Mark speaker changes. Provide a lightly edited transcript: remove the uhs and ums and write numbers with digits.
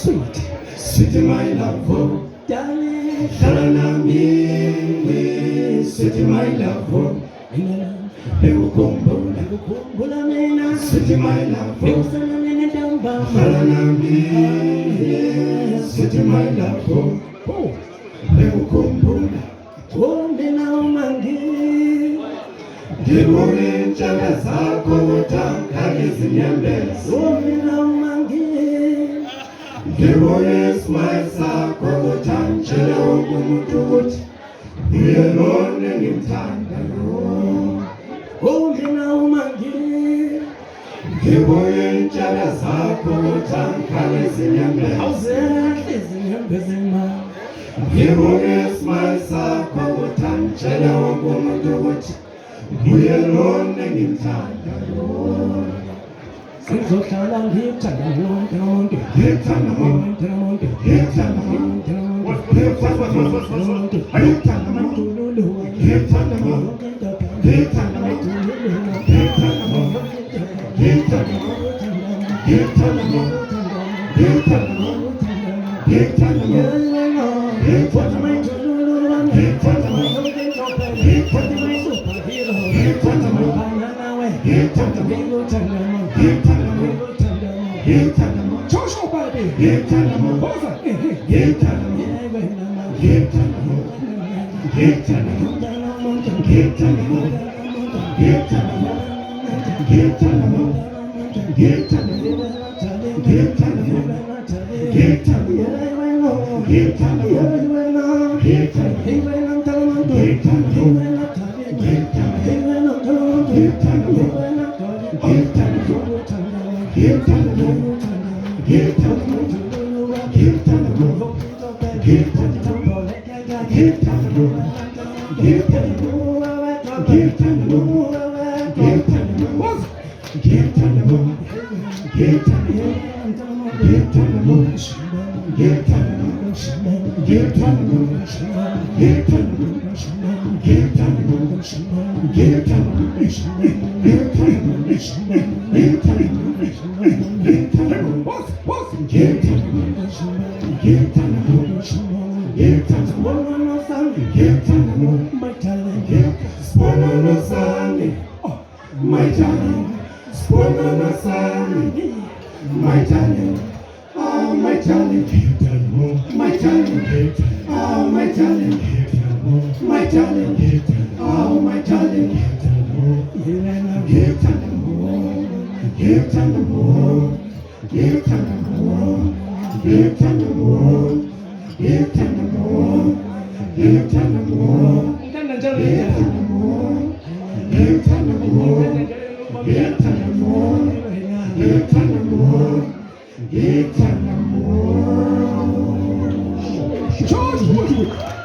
Speaker 1: sweet,
Speaker 2: sweet my love,
Speaker 1: darling,
Speaker 2: Sharanami, sweet my love, Nikukumbula, sweet my love, Sharanami, sweet my love, Nikukumbula, ngibone intshaka zakho uthangala izinyembezi, ngibone ismile sakho uthangitshela wonke umuntu ukuthi uye lona engimthandayo. Ngibone intshaka zakho uthangala izinyembezi, ngibone ismile sakho uthangitshela wonke umuntu ukuthi uye lona engimthandayo.
Speaker 1: Sizohlala ngikuthanda wonke umuntu,
Speaker 2: Ngikuthanda umuntu, ngikuthanda umuntu, ngikuthanda umuntu, ngikuthanda umuntu, ngikuthanda umuntu, ngikuthanda umuntu, ngikuthanda umuntu, ngikuthanda umuntu, ngikuthanda umuntu, ngikuthanda umuntu, ngikuthanda umuntu, ngikuthanda umuntu, ngikuthanda umuntu,
Speaker 1: Joshua baby,
Speaker 2: my darling, my darling, oh my darling, my darling, oh my darling, my darling, oh my darling,
Speaker 1: George Woodward.